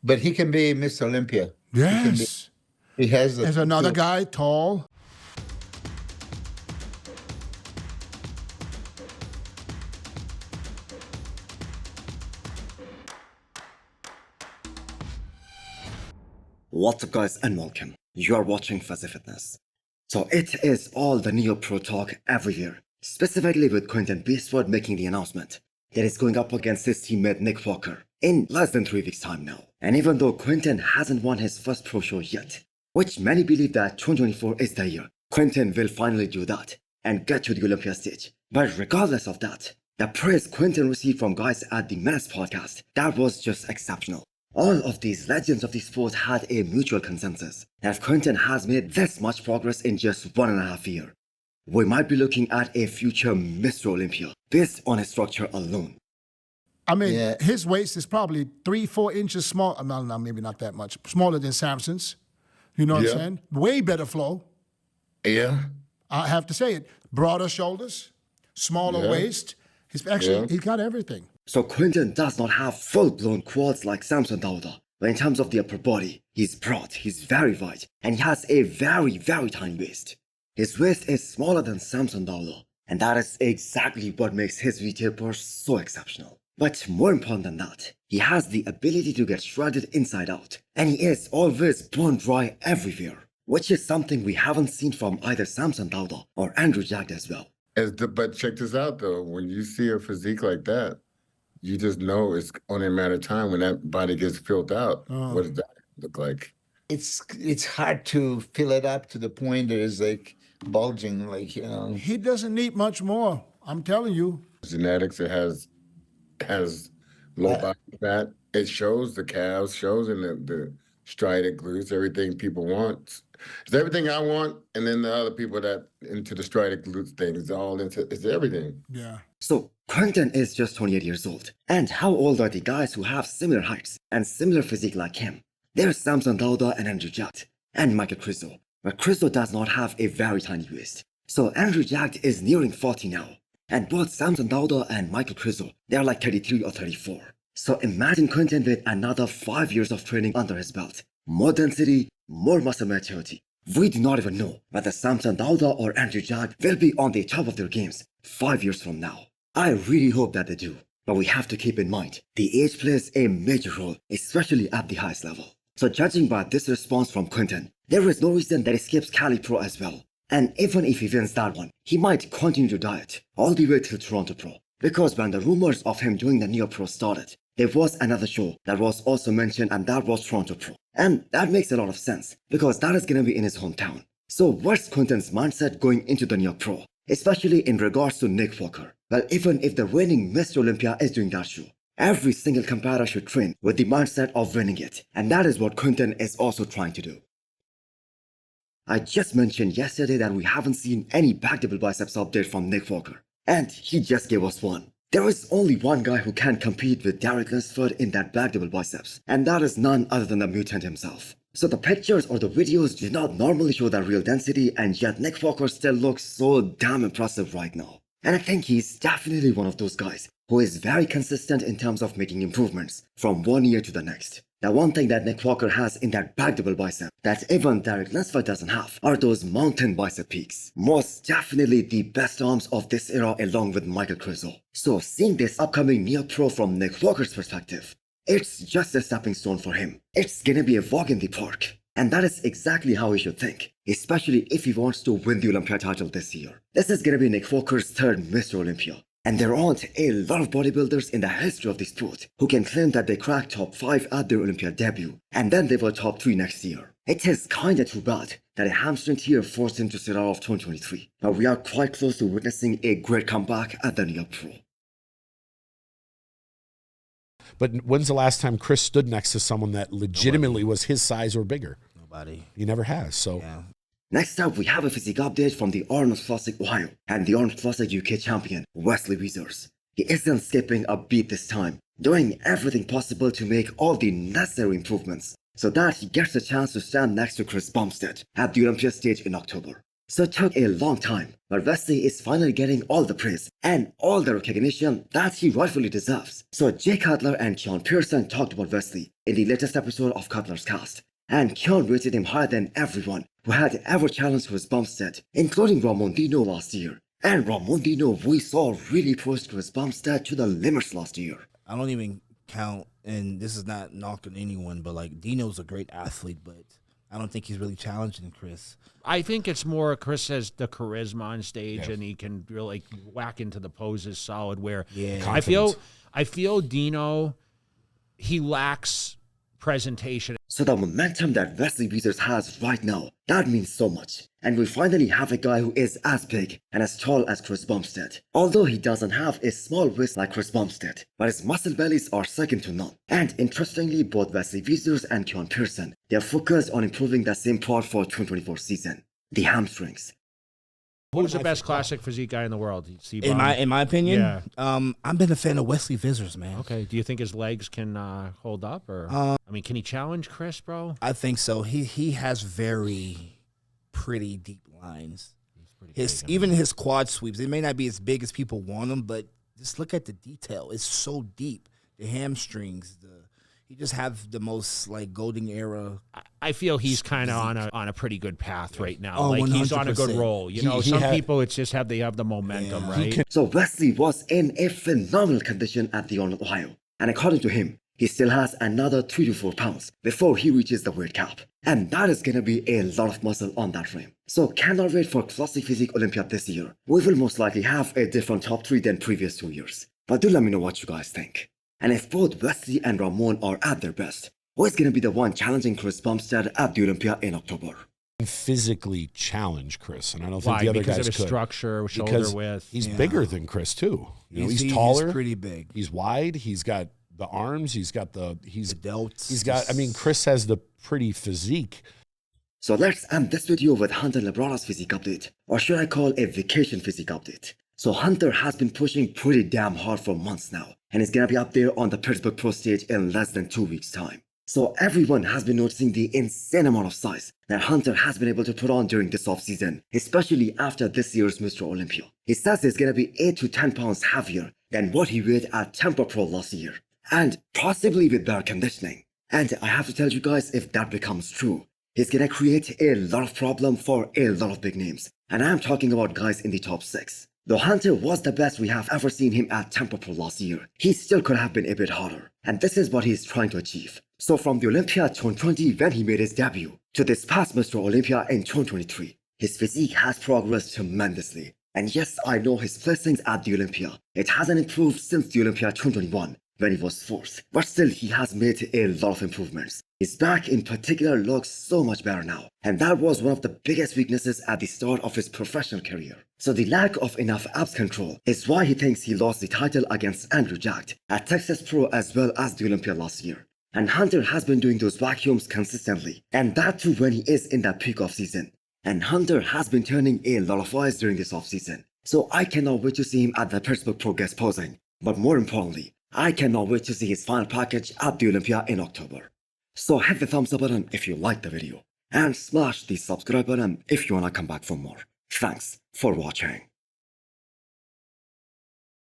But he can be Mr. Olympia. Yes. He has the There's another tools. guy, tall. What's up guys and welcome. You are watching Fazi Fitness. So it is all the Neo Pro talk everywhere, specifically with Quinton Beastwood making the announcement that he's going up against his teammate Nick Walker in less than 3 weeks time now. And even though Quinton hasn't won his first pro show yet, which many believe that 2024 is the year, Quinton will finally do that and get to the Olympia stage. But regardless of that, the praise Quinton received from guys at the Menace podcast, that was just exceptional. All of these legends of the sport had a mutual consensus that if Quinton has made this much progress in just 1.5 years, we might be looking at a future Mr. Olympia based on his structure alone. I mean, his waist is probably 3-4 inches small. No, maybe not that much. Smaller than Samson's. You know what I'm saying? Way better flow. Yeah. I have to say it. Broader shoulders, smaller waist. He's actually, he's got everything. So Quinton does not have full-blown quads like Samson Dauda, but in terms of the upper body, he's broad, he's very wide, and he has a very, very tiny waist. His waist is smaller than Samson Dauda, and that is exactly what makes his retail purse so exceptional. But more important than that, he has the ability to get shredded inside out, and he is always bone dry everywhere, which is something we haven't seen from either Samson Dauda or Andrew Jack as well. But check this out though, when you see a physique like that, you just know it's only a matter of time when that body gets filled out. What does that look like? It's hard to fill it up to the point that it's like bulging, like, you know. He doesn't need much more. I'm telling you. Genetics, it has low body fat. It shows the calves, shows in the striated glutes, everything people want. It's everything I want, and then the other people that into the striated glutes thing is all into, it's everything. Yeah. So Quinton is just 28 years old. And how old are the guys who have similar heights and similar physique like him? There's Samson Dauda and Andrew Jack, and Michael Cristo. But Cristo does not have a very tiny waist. So Andrew Jack is nearing 40 now. And both Samson Dauda and Michael Cristo, they are like 33 or 34. So imagine Quinton with another 5 years of training under his belt. More density, more muscle maturity. We do not even know whether Samson Dauda or Andrew Jack will be on the top of their games 5 years from now. I really hope that they do, but we have to keep in mind, the age plays a major role, especially at the highest level. So judging by this response from Quinton, there is no reason that he skips Cali Pro as well. And even if he wins that one, he might continue to diet all the way till Toronto Pro. Because when the rumors of him doing the Neo Pro started, there was another show that was also mentioned, and that was Toronto Pro. And that makes a lot of sense, because that is gonna be in his hometown. So what's Quinton's mindset going into the Neo Pro? Especially in regards to Nick Walker. Well, even if the reigning Mr. Olympia is doing that show, every single competitor should train with the mindset of winning it. And that is what Quinton is also trying to do. I just mentioned yesterday that we haven't seen any back double biceps update from Nick Walker. And he just gave us one. There is only one guy who can compete with Derek Lunsford in that back double biceps. And that is none other than the mutant himself. So the pictures or the videos do not normally show that real density, and yet Nick Walker still looks so damn impressive right now. And I think he's definitely one of those guys who is very consistent in terms of making improvements from one year to the next. The one thing that Nick Walker has in that back double bicep that even Derek Lunsford doesn't have are those mountain bicep peaks. Most definitely the best arms of this era along with Michael Cristo. So seeing this upcoming Neo Pro from Nick Walker's perspective, it's just a stepping stone for him. It's gonna be a walk in the park. And that is exactly how he should think, especially if he wants to win the Olympia title this year. This is gonna be Nick Walker's third Mr. Olympia. And there aren't a lot of bodybuilders in the history of the sport who can claim that they cracked top 5 at their Olympia debut, and then they were top 3 next year. It is kinda too bad that a hamstring tear forced him to sit out of 2023, but we are quite close to witnessing a great comeback at the Neo Pro. But when's the last time Chris stood next to someone that legitimately was his size or bigger? Nobody. He never has, so. Yeah. Next up, we have a physique update from the Arnold Classic Ohio and the Arnold Classic UK champion, Wesley Vissers. He isn't skipping a beat this time, doing everything possible to make all the necessary improvements so that he gets a chance to stand next to Chris Bumstead at the Olympia stage in October. So it took a long time, but Wesley is finally getting all the praise and all the recognition that he rightfully deserves. So Jay Cutler and Keone Pearson talked about Wesley in the latest episode of Cutler's Cast, and Keone rated him higher than everyone who had ever challenged Chris Bumstead, including Ramon Dino last year. And Ramon Dino we saw really pushed Chris Bumstead to the limits last year. I don't even count, and this is not knocking anyone, but like Dino's a great athlete, but I don't think he's really challenging Chris. I think it's more Chris has the charisma on stage, and he can really whack into the poses solid. Where I feel Dino, he lacks presentation. So the momentum that Wesley Vissers has right now, that means so much. And we finally have a guy who is as big and as tall as Chris Bumstead. Although he doesn't have a small waist like Chris Bumstead, but his muscle bellies are second to none. And interestingly, both Wesley Vissers and Keone Pearson, they are focused on improving the same part for 2024 season, the hamstrings. Who's the best classic physique guy in the world? Cbum? In my opinion, I've been a fan of Wesley Vissers, man. Okay. Do you think his legs can hold up, or I mean, can he challenge Chris, bro? I think so. He has very pretty deep lines. Even his quad sweeps, they may not be as big as people want them, but just look at the detail. It's so deep. The hamstrings, he just have the most like golden era. I feel he's kind of on a pretty good path right now. Oh, like 100%. he's on a good roll. You know, some people it's just they have the momentum, right? So Wesley was in a phenomenal condition at the All Ohio, and according to him, he still has another 3 to 4 pounds before he reaches the weight cap, and that is gonna be a lot of muscle on that frame. So cannot wait for Classic Physique Olympia this year. We will most likely have a different top 3 than previous 2 years, but do let me know what you guys think. And if both Wesley and Ramon are at their best, who is gonna be the one challenging Chris Bumstead at the Olympia in October? Physically challenge Chris, and I don't think the other because guys of his could. structure, shoulder Because width. he's bigger than Chris too. You know, he's taller. He's pretty big. He's wide. He's got the arms. He's got the delts. He's got. I mean, Chris has the pretty physique. So let's end this video with Hunter Labrada's physique update, or should I call a vacation physique update. So Hunter has been pushing pretty damn hard for months now, and he's gonna be up there on the Pittsburgh Pro stage in less than 2 weeks' time. So everyone has been noticing the insane amount of size that Hunter has been able to put on during this offseason, especially after this year's Mr. Olympia. He says he's gonna be 8 to 10 pounds heavier than what he weighed at Temper Pro last year, and possibly with better conditioning. And I have to tell you guys, if that becomes true, he's gonna create a lot of problem for a lot of big names, and I'm talking about guys in the top 6. Though Hunter was the best we have ever seen him at Temper Pro last year, he still could have been a bit harder, and this is what he's trying to achieve. So from the Olympia 2020 when he made his debut, to this past Mr. Olympia in 2023, his physique has progressed tremendously. And yes, I know his placings at the Olympia, it hasn't improved since the Olympia 2021 when he was 4th, but still he has made a lot of improvements. His back in particular looks so much better now, and that was one of the biggest weaknesses at the start of his professional career. So the lack of enough abs control is why he thinks he lost the title against Andrew Jacked at Texas Pro as well as the Olympia last year. And Hunter has been doing those vacuums consistently, and that too when he is in that peak of season. And Hunter has been turning a lot of eyes during this off season. So I cannot wait to see him at the Pittsburgh Pro guest posing. But more importantly, I cannot wait to see his final package at the Olympia in October. So hit the thumbs up button if you liked the video, and smash the subscribe button if you wanna come back for more. Thanks for watching.